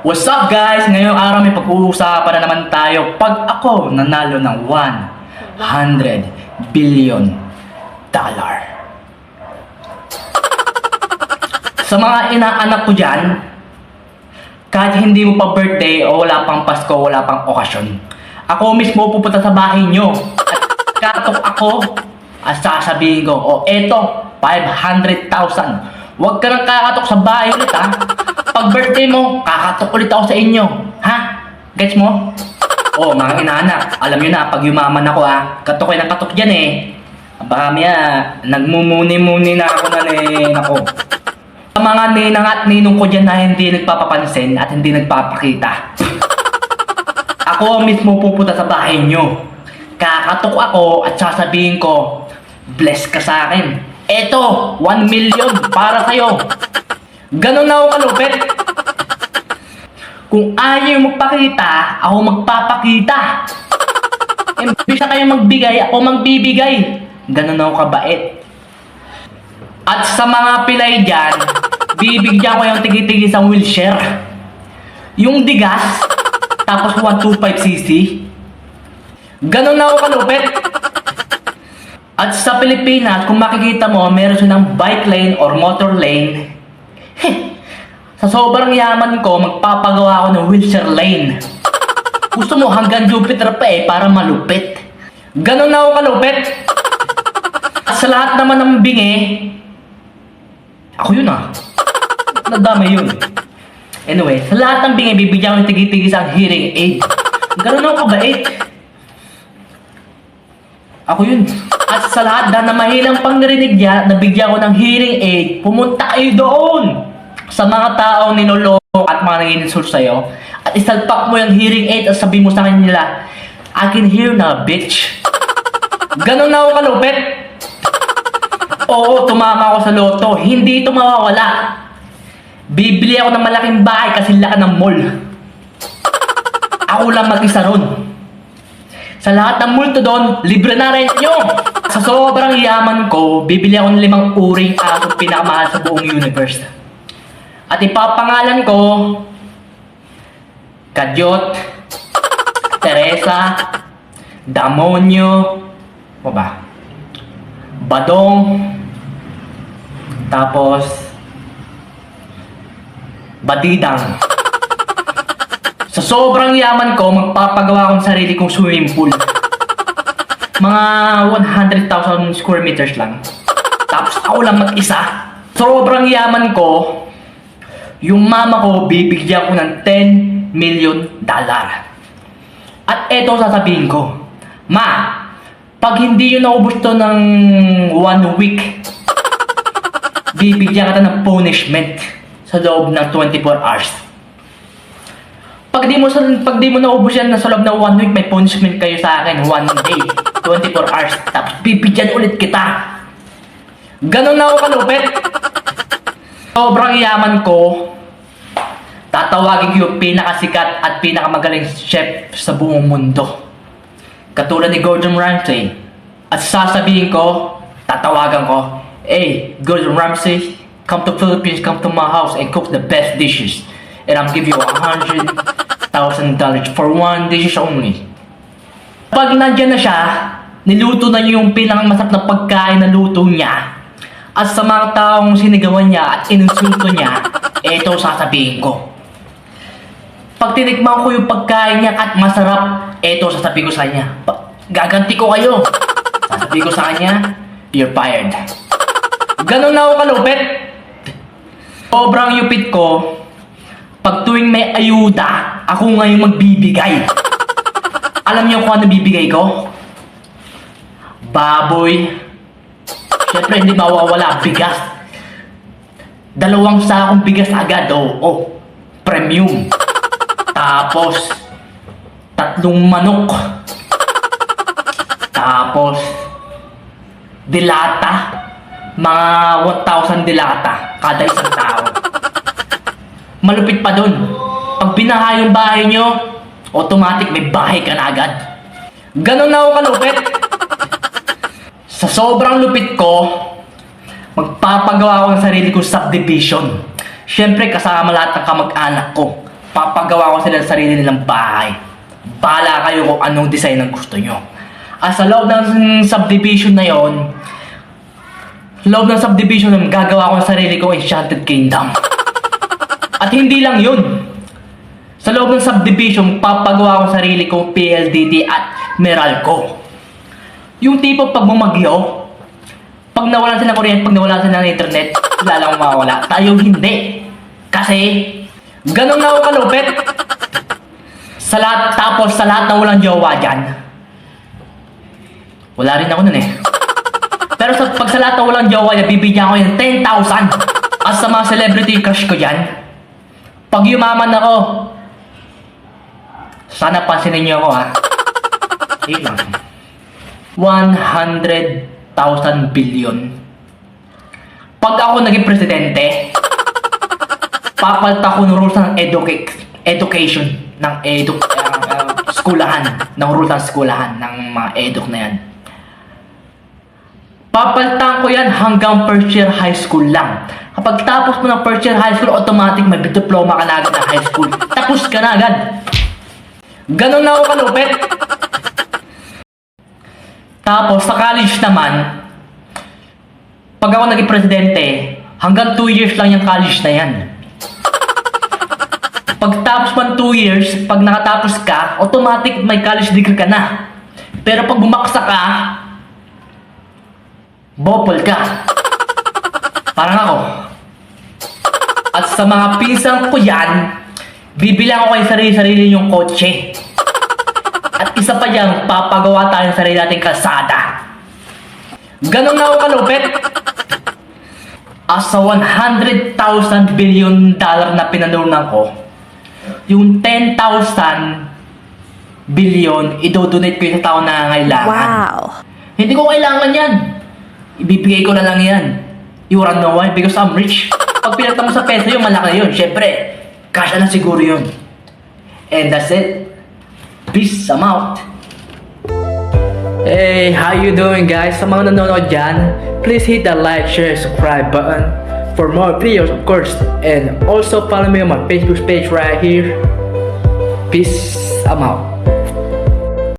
What's up guys? Ngayong araw may pag-uusapan na naman tayo pag ako nanalo ng $100 billion. Sa mga inaanak ko dyan, kahit hindi mo pa birthday o wala pang Pasko, wala pang okasyon, ako mismo pupunta sa bahay nyo at katok ako at sasabihin ko, eto, 500,000. Huwag ka nang kakatok sa bahay ulit ha. Pag birthday mo, kakatok ulit ako sa inyo. Ha? Gets mo? Mga inaanak, alam nyo na, pag yumaman ako ha, katok ay ng katok dyan eh. Baka maya, nagmumuni-muni na ako na ako. Sa mga ninang at ninong ko dyan na hindi nagpapapansin at hindi nagpapakita. Ako mismo pupunta sa bahay nyo. Kakatok ako at sasabihin ko, bless ka sa akin. Eto, 1 million para sa'yo. Ganon na ako kalupit. Kung ayaw magpakita, ako magpapakita. Imbis na kayo magbigay, ako magbibigay. Ganon ako kabait. At sa mga pilay dyan, bibigyan ko yung tigi-tigi sa wheelchair. Yung digas, tapos 125cc. Ganon na ako kalupit. At sa Pilipinas, kung makikita mo, meron silang bike lane or motor lane. Sa sobrang yaman ko, magpapagawa ako ng wheelchair lane. Gusto mo hanggang Jupiter pa para malupit. Ganon na ako kalupit. At sa lahat naman ng bingi, ako yun nadamay yun. Anyway, sa lahat ng bingi, bibigyan ko ng tigi-tigi sa hearing aid. Ganon na ako kabait. Ako yun. At sa lahat na mahilang pangrinig niya, nabigyan ko ng hearing aid, pumunta kayo doon sa mga taong niloloko at mga nanginsulto sa'yo. At isalpak mo yung hearing aid at sabi mo sa kanila, I can hear na, bitch. Ganon na ako kalupit. Oo, tumama ako sa loto. Hindi ito mawawala. Bibili ako ng malaking bahay kasi laki ng mall. Ako lang mag-isa ron. Sa lahat ng multo doon, libre na rent nyo. Sa sobrang yaman ko, bibili ako ng 5 uring aso pinakamahal sa buong universe. At ipapangalan ko, Kadyot, Teresa, Damonyo, Badong, tapos, Badidang. Sa sobrang yaman ko, magpapagawa akong sarili kong swimming pool. Mga 100,000 square meters lang. Tapos ako lang mag-isa. Sobrang yaman ko, yung mama ko, bibigyan ko ng $10 million. At eto sasabihin ko, Ma, pag hindi yun naubos to ng 1 week, bibigyan kita ng punishment sa loob ng 24 hours. Pag di mo naubos yan sa loob ng 1 week, may punishment kayo sa akin, 1 day, 24 hours. Tapos bibigyan ulit kita. Ganon na ako kalupit. Sobrang yaman ko, tatawagin ko yung pinakasikat at pinakamagaling chef sa buong mundo. Katulad ni Gordon Ramsay. At sasabihin ko, tatawagan ko, hey, Gordon Ramsay, come to Philippines, come to my house and cook the best dishes. And I'll give you $100,000 for 1 dish only. Pag nandyan na siya, niluto na niyo yung pinakamasarap na pagkain na luto niya. At sa mga taong sinigawan niya at ininsulto niya, eto sasabihin ko. Pag tinikman ko yung pagkain niya at masarap, eto sasabihin ko sa kanya. Gaganti ko kayo. Sasabihin ko sa kanya, you're fired. Ganon na ako kalupit. Sobrang yupit ko. Pag tuwing may ayuda, ako ngayon magbibigay. Alam niyo kung ano bibigay ko? Baboy. Siyempre hindi mawawala, bigas. 2 sakong bigas agad, premium. Tapos, 3 manok. Tapos, dilata. Mga 1,000 dilata kada isang tao. Malupit pa dun. Pag binaha yung bahay nyo, automatic may bahay ka na agad. Ganon na ako kalupit. Sa sobrang lupit ko, magpapagawa ko ng sarili kong subdivision. Siyempre kasama lahat ng kamag-anak ko. papagawa ko sila sa sarili nilang bahay. Bahala kayo kung anong design ang gusto nyo. At sa loob ng subdivision na yon, gagawa ko ng sarili kong Enchanted Kingdom. At hindi lang yun. Sa loob ng subdivision, papagawa ko ng sarili kong PLDT at Meralco. Yung tipo pag bumagyo, pag nawalan sila ng kuryente, pag nawalan sila ng internet, wala lang mawawala. Tayo hindi. Kasi, ganun na ako kalupit. Sa lahat na walang jowa dyan, wala rin ako nun eh. Pero pag sa lahat na walang jowa dyan, bibigyan ko yung 10,000. At sa mga celebrity crush ko dyan, pag yumaman ako, sana pansinin niyo ako ha. Wait lang. 100,000 billion. Pag ako naging presidente, papalta ko ng rules ng education ng skulahan, ng rules ng skulahan ng mga eduk na yan. Papaltan ko yan hanggang first year high school lang. Kapag tapos mo ng first year high school, automatic may diploma ka na agad ng high school. Tapos ka na agad. Ganon na ako kalupit. Tapos sa college naman, pag ako naging presidente, hanggang 2 years lang yung college na yan. Pagtapos man 2 years, pag nakatapos ka, automatic may college degree ka na. Pero pag bumaksa ka, bopol ka. Parang ako. At sa mga pinsan ko yan, bibilang ko kayo sarili-sarili yung kotse. At isa pa dyan, papagawa tayo ng sarili nating kalsada. Ganon na ako kalupit. At sa 100,000 billion dollar na pinanunan ko, yung 10,000 billion, idodonate ko yung sa tao na nangangailangan. Wow. Hindi ko kailangan yan. Ibibigay ko na lang yan. You wanna know why? Because I'm rich. Pag pinagta mo sa peso yun, malaki yun. Siyempre, kasya na siguro yun. And that's it. Peace, I'm out. Hey, how you doing guys? Sa mga nanonood dyan, please hit that like, share, subscribe button for more videos of course. And also follow me on my Facebook page right here. Peace, I'm out.